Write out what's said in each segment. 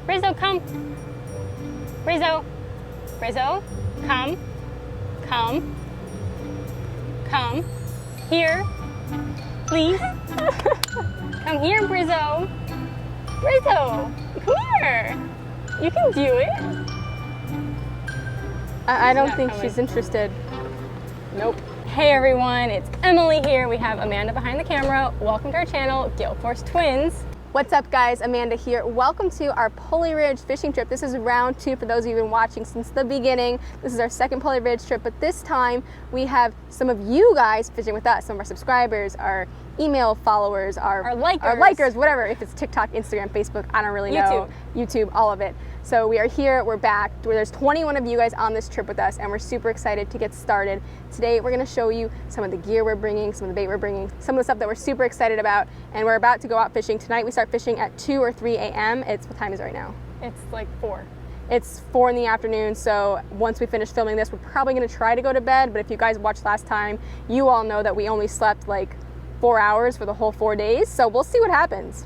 Rizzo, come. Rizzo. Rizzo, come. Come. Come. Here. Please. Come here, Brizzo. Brizzo, come here. You can do it. I don't think she's interested. Nope. Hey everyone, it's Emily here. We have Amanda behind the camera. Welcome to our channel, Gale Force Twins. What's up guys, Amanda here. Welcome to our Pulley Ridge fishing trip. This is round 2 for those of you who've been watching since the beginning. This is our second Pulley Ridge trip, but this time we have some of you guys fishing with us, some of our subscribers, our email followers, our likers, whatever, if it's TikTok, Instagram, Facebook, I don't really know. YouTube, all of it. So we are here, we're back. There's 21 of you guys on this trip with us and we're super excited to get started. Today we're gonna show you some of the gear we're bringing, some of the bait we're bringing, some of the stuff that we're super excited about, and we're about to go out fishing. Tonight we start fishing at 2 or 3 a.m. What time is it right now? It's like 4. It's 4 in the afternoon, so once we finish filming this, we're probably gonna try to go to bed, but if you guys watched last time, you all know that we only slept like 4 hours for the whole 4 days, so we'll see what happens.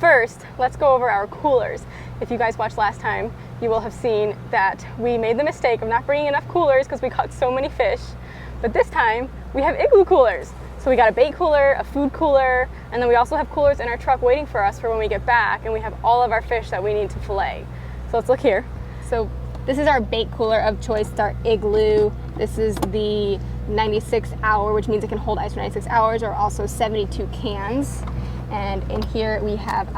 First, let's go over our coolers. If you guys watched last time, you will have seen that we made the mistake of not bringing enough coolers because we caught so many fish. But this time, we have Igloo coolers. So we got a bait cooler, a food cooler, and then we also have coolers in our truck waiting for us for when we get back, and we have all of our fish that we need to fillet. So let's look here. So this is our bait cooler of choice, it's our Igloo. This is the 96 hour, which means it can hold ice for 96 hours, or also 72 cans. And in here we have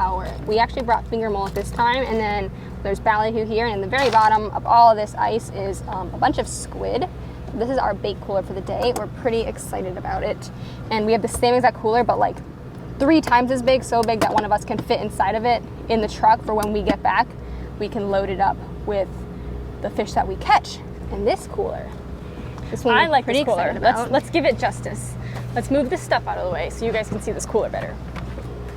we actually brought finger mullet this time, and then there's ballyhoo here, and in the very bottom of all of this ice is a bunch of squid. This is our bait cooler for the day. We're pretty excited about it. And we have the same exact cooler, but like 3 times as big, so big that one of us can fit inside of it in the truck for when we get back. We can load it up with the fish that we catch in this cooler. This one I like pretty this cooler. excited about. Let's give it justice. Let's move this stuff out of the way so you guys can see this cooler better.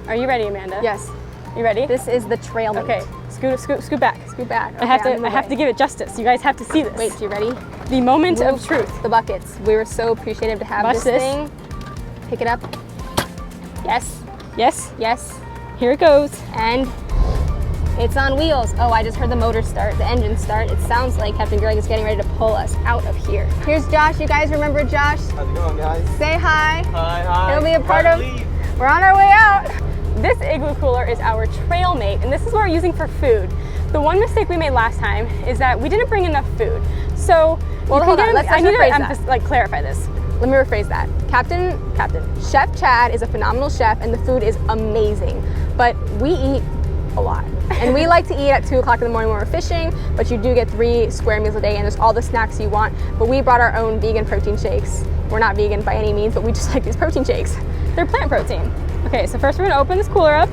Are you ready, Amanda? Yes. You ready? This is the trail mate. Okay, scoot back. Scoot back. Okay, I have to give it justice. You guys have to see this. Wait, you ready? The moment of truth. The buckets. We were so appreciative to have this thing. Pick it up. Yes. Yes. Yes. Here it goes. And it's on wheels. Oh, I just heard the motor start, the engine start. It sounds like Captain Greg is getting ready to pull us out of here. Here's Josh. You guys remember Josh? How's it going, guys? Say hi. Hi. He'll be a part of. We're on our way out. This Igloo cooler is our trail mate, and this is what we're using for food. The one mistake we made last time is that we didn't bring enough food. So, well, hold on. I need to clarify this. Let me rephrase that. Chef Chad is a phenomenal chef, and the food is amazing. But we eat a lot, and we like to eat at 2 o'clock in the morning when we're fishing. But you do get 3 square meals a day, and there's all the snacks you want. But we brought our own vegan protein shakes. We're not vegan by any means, but we just like these protein shakes. They're plant protein. Okay, so first we're gonna open this cooler up,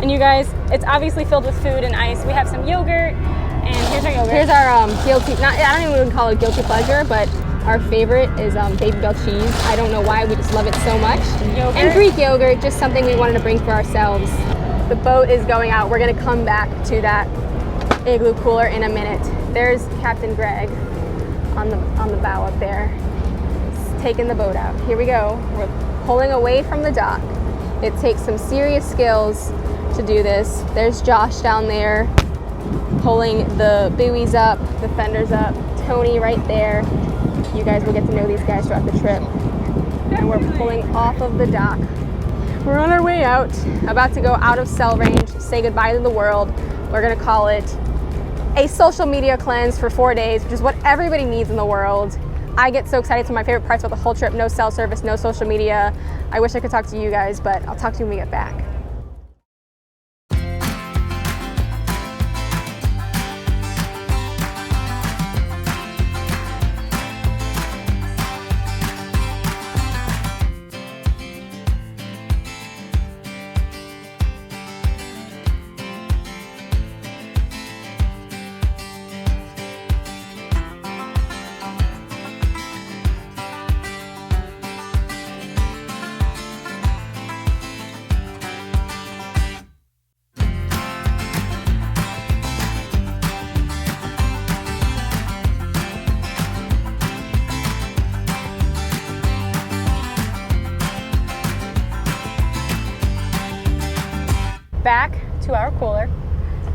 and you guys, it's obviously filled with food and ice. We have some yogurt, and here's our yogurt. Here's our I don't even call it guilty pleasure, but our favorite is Baby Bell cheese. I don't know why, we just love it so much. Yogurt. And Greek yogurt, just something we wanted to bring for ourselves. The boat is going out. We're gonna come back to that Igloo cooler in a minute. There's Captain Greg on the bow up there. He's taking the boat out. Here we go. We're pulling away from the dock. It takes some serious skills to do this. There's Josh down there pulling the buoys up, the fenders up, Tony right there. You guys will get to know these guys throughout the trip. And we're pulling off of the dock. We're on our way out, about to go out of cell range, say goodbye to the world. We're gonna call it a social media cleanse for 4 days, which is what everybody needs in the world. I get so excited. It's one of my favorite parts about the whole trip. No cell service, no social media. I wish I could talk to you guys, but I'll talk to you when we get back. to our cooler.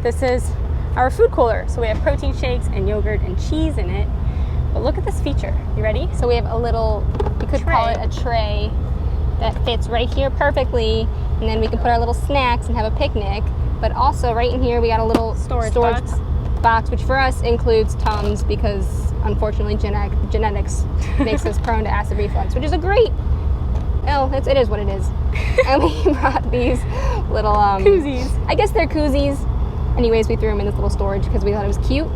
This is our food cooler. So we have protein shakes and yogurt and cheese in it. But look at this feature. You ready? So we have a little, you could call it a tray that fits right here perfectly, and then we can put our little snacks and have a picnic. But also right in here we got a little storage box, which for us includes Tums because unfortunately genetics makes us prone to acid reflux, which is a great, well, it is what it is. And we brought these little koozies. I guess they're koozies. Anyways, we threw them in this little storage because we thought it was cute.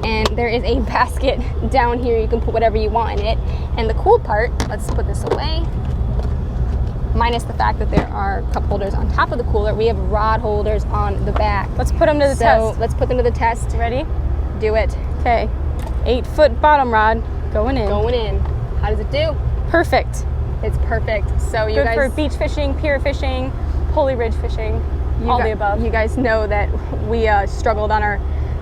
And there is a basket down here. You can put whatever you want in it. And the cool part, let's put this away, minus the fact that there are cup holders on top of the cooler, we have rod holders on the back. Let's put them to the test. So let's put them to the test. Ready? Do it. Okay. 8-foot bottom rod going in. Going in. How does it do? Perfect. It's perfect. So you Good guys, for beach fishing, pier fishing, Pulley Ridge fishing, all the above. You guys know that we struggled on our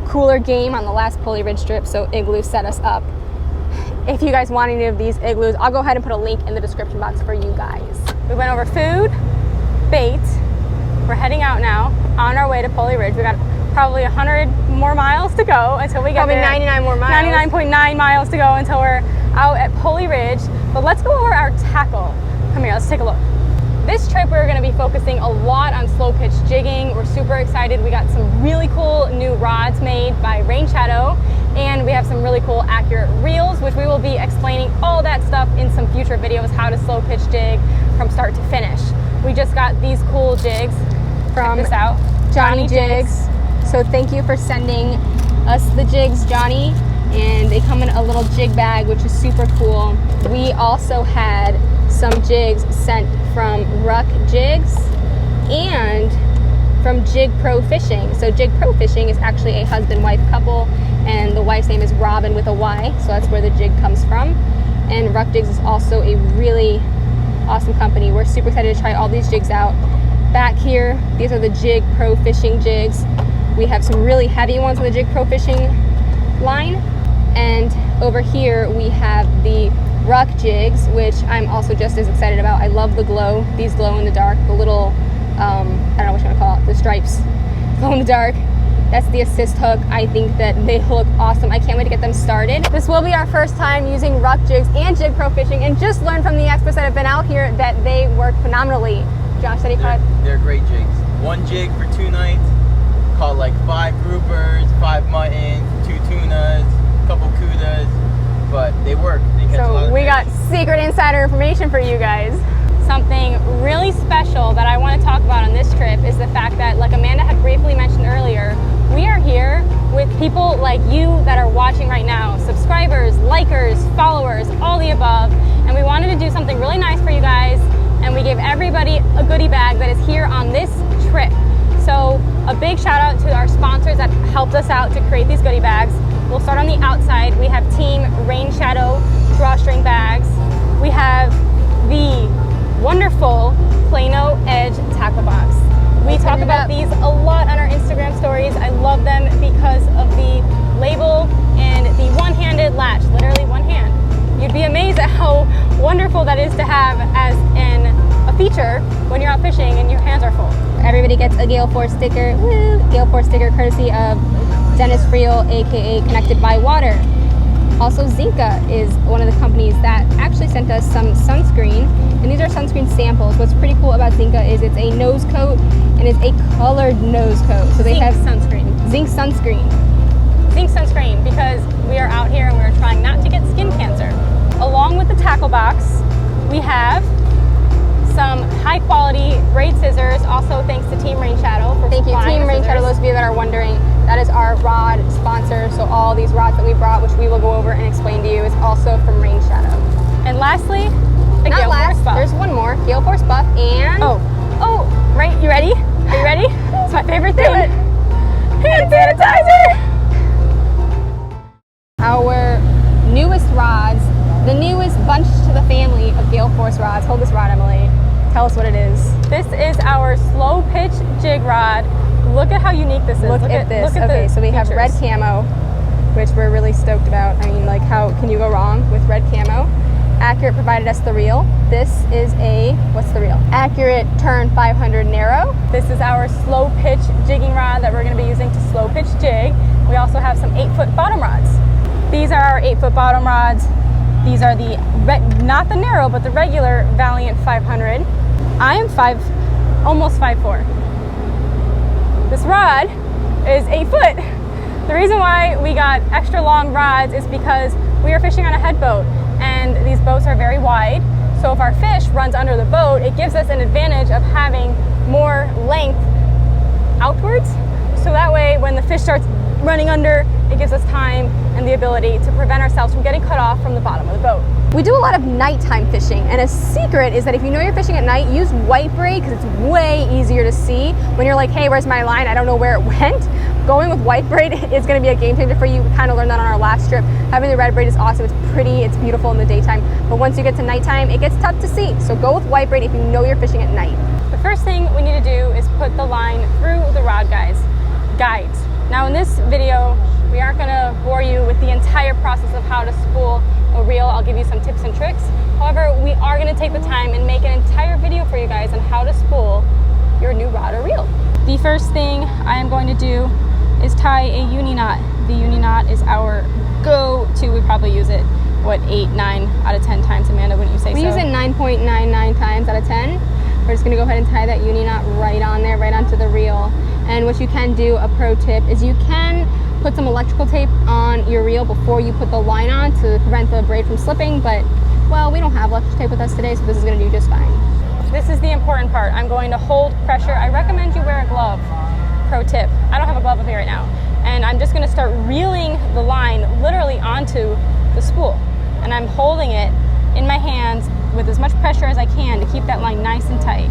cooler game on the last Pulley Ridge trip, so Igloo set us up. If you guys want any of these Igloos, I'll go ahead and put a link in the description box for you guys. We went over food, bait. We're heading out now on our way to Pulley Ridge. We got probably 100 more miles to go until we get probably there. 99 more miles. 99.9 miles to go until we're out at Pulley Ridge. But let's go over our tackle. Come here, let's take a look. This trip we're going to be focusing a lot on slow pitch jigging. We're super excited. We got some really cool new rods made by Rain Shadow, and we have some really cool accurate reels, which we will be explaining all that stuff in some future videos, how to slow pitch jig from start to finish. We just got these cool jigs from Check this out. Johnny Jigs. So thank you for sending us the jigs, Johnny. And they come in a little jig bag, which is super cool. We also had some jigs sent from Ruck Jigs and from Jig Pro Fishing. So Jig Pro Fishing is actually a husband-wife couple, and the wife's name is Robin with a Y, so that's where the jig comes from. And Ruck Jigs is also a really awesome company. We're super excited to try all these jigs out. Back here, these are the Jig Pro Fishing jigs. We have some really heavy ones on the Jig Pro Fishing line. And over here we have the Ruck Jigs, which I'm also just as excited about. I love the glow, these glow in the dark, the little, I don't know what you want to call it, the stripes, glow in the dark. That's the assist hook. I think that they look awesome. I can't wait to get them started. This will be our first time using Ruck Jigs and Jig Pro Fishing, and just learned from the experts that have been out here that they work phenomenally. Josh said they're great jigs. One jig for 2 nights, caught like 5 groupers, 5 muttons, 2 tunas, couple kudas, but they work. They catch a lot of we fish. got secret insider information for you guys. Something really special that I want to talk about on this trip is the fact that, like Amanda had briefly mentioned earlier, we are here with people like you that are watching right now, subscribers, likers, followers, all the above, and we wanted to do something really nice for you guys, and we gave everybody a goodie bag that is here on this trip. So a big shout out to our sponsors that helped us out to create these goodie bags. We'll start on the outside. We have Team Rain Shadow drawstring bags. We have the wonderful Plano Edge tackle box. We talk about these a lot on our Instagram stories. I love them because of the label and the one-handed latch, literally one hand. You'd be amazed at how wonderful that is to have as a feature when you're out fishing and your hands are full. Everybody gets a Gale 4 sticker. Woo! Gale 4 sticker courtesy of Dennis Friel, aka Connected by Water. Also, Zinca is one of the companies that actually sent us some sunscreen, and these are sunscreen samples. What's pretty cool about Zinca is it's a nose coat, and it's a colored nose coat. So they have sunscreen. Zinc sunscreen. Zinc sunscreen, because we are out here and we're trying not to get skin cancer. Along with the tackle box, we have some high quality braid scissors, also thanks to Team Rain Shadow for Thank you, supplying Team Rain scissors. Shadow. Those of you that are wondering, that is our rod sponsor. So all these rods that we brought, which we will go over and explain to you, is also from Rain Shadow. And lastly, the Not Gale last, Force Buff. there's one more, Gale Force Buff, and right, you ready? Are you ready? It's my favorite thing. hand sanitizer. Our newest rods, the newest bunch to the family of Gale Force rods. Hold this rod, Emily. Tell us what it is. This is our slow pitch jig rod. Look at how unique this is. Look at this. Look at okay, the so we have red features. camo, which we're really stoked about. I mean, like, how can you go wrong with red camo? Accurate provided us the reel. This is a, what's the reel? Accurate Turn 500 narrow. This is our slow pitch jigging rod that we're going to be using to slow pitch jig. We also have some 8-foot bottom rods. These are our 8-foot bottom rods. These are the, not the narrow, but the regular Valiant 500. I am almost 5'4". This rod is 8 foot. The reason why we got extra long rods is because we are fishing on a head boat, and these boats are very wide. So if our fish runs under the boat, it gives us an advantage of having more length outwards. So that way, when the fish starts running under, it gives us time and the ability to prevent ourselves from getting cut off from the bottom of the boat. We do a lot of nighttime fishing, and a secret is that if you know you're fishing at night, use white braid because it's way easier to see. When you're like, hey, where's my line? I don't know where it went. Going with white braid is going to be a game changer for you. We kind of learned that on our last trip. Having the red braid is awesome. It's pretty, it's beautiful in the daytime, but once you get to nighttime, it gets tough to see. So go with white braid if you know you're fishing at night. The first thing we need to do is put the line through the rod guides. Now in this video, we aren't going to bore you with the entire process of how to spool a reel. I'll give you some tips and tricks. However, we are going to take the time and make an entire video for you guys on how to spool your new rod or reel. The first thing I am going to do is tie a uni knot. The uni knot is our go-to. We probably use it, what, 8, 9 out of 10 times, Amanda, wouldn't you say so? We use it 9.99 times out of 10. We're just going to go ahead and tie that uni knot right on there, right onto the reel. And what you can do, a pro tip, is you can put some electrical tape on your reel before you put the line on to prevent the braid from slipping, but, well, we don't have electrical tape with us today, so this is going to do just fine. This is the important part. I'm going to hold pressure. I recommend you wear a glove. Pro tip. I don't have a glove with me right now. And I'm just going to start reeling the line literally onto the spool. And I'm holding it in my hands with as much pressure as I can to keep that line nice and tight.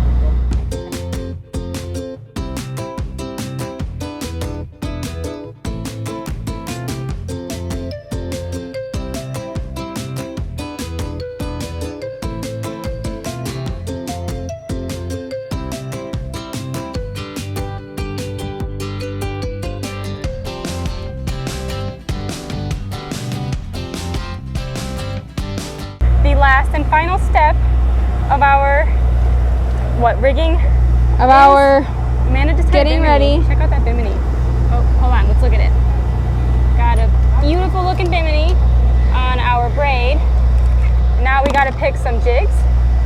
The last and final step of our, rigging? Of our Amanda just getting ready. Check out that bimini. Oh, hold on, let's look at it. Got a beautiful looking bimini on our braid. Now we got to pick some jigs.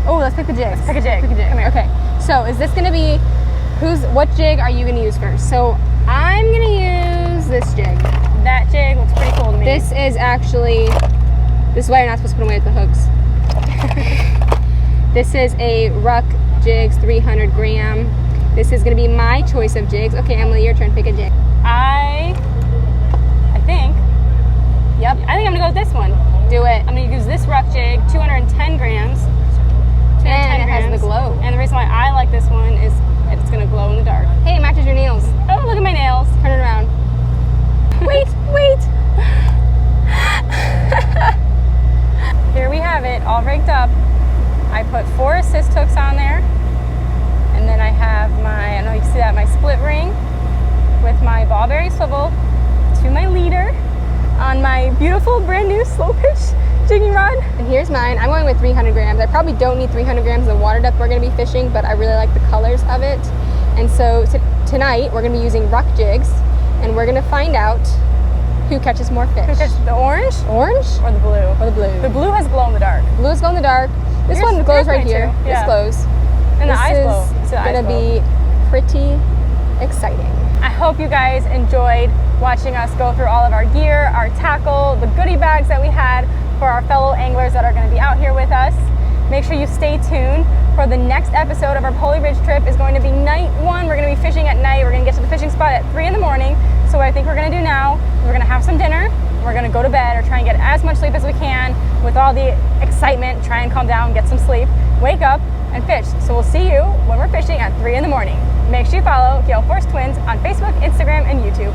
Oh, let's pick the jigs. Let's pick a jig. Come here. Okay, so is this gonna be, what jig are you gonna use first? So I'm gonna use this jig. That jig looks pretty cool to me. This is actually, this is why you're not supposed to put them away with the hooks. This is a Ruck Jigs 300 gram. This is going to be my choice of jigs. Okay, Emily, your turn. Pick a jig. I think I'm going to go with this one. Do it. I'm going to use this Ruck jig, 210 grams. And it has the glow. And the reason why I like this one is it's going to glow in the dark. Hey, it matches your nails. Oh, look at my nails. Turn it around. Wait. Here we have it, all rigged up. I put 4 assist hooks on there, and then I have my, I don't know if you can see that, my split ring with my ball bearing swivel to my leader on my beautiful brand new slow pitch jigging rod. And here's mine. I'm going with 300 grams. I probably don't need 300 grams of the water depth we're going to be fishing, but I really like the colors of it. And so tonight we're going to be using Ruck jigs, and we're going to find out who catches more fish. Who catches the orange? Orange? Or the blue? Or the blue. The blue has glow in the dark. Blue is glow in the dark. This one glows right here. Yeah. This glows. And the eyes glow. This is going to be pretty exciting. I hope you guys enjoyed watching us go through all of our gear, our tackle, the goodie bags that we had for our fellow anglers that are going to be out here with us. Make sure you stay tuned for the next episode of our Pulley Ridge trip. Is going to be night 1. We're going to be fishing at night. We're going to get to the fishing spot at 3 in the morning. So what I think we're going to do now is we're going to have some dinner. We're going to go to bed or try and get as much sleep as we can with all the excitement. Try and calm down, get some sleep, wake up, and fish. So we'll see you when we're fishing at 3 in the morning. Make sure you follow Gale Force Twins on Facebook, Instagram, and YouTube.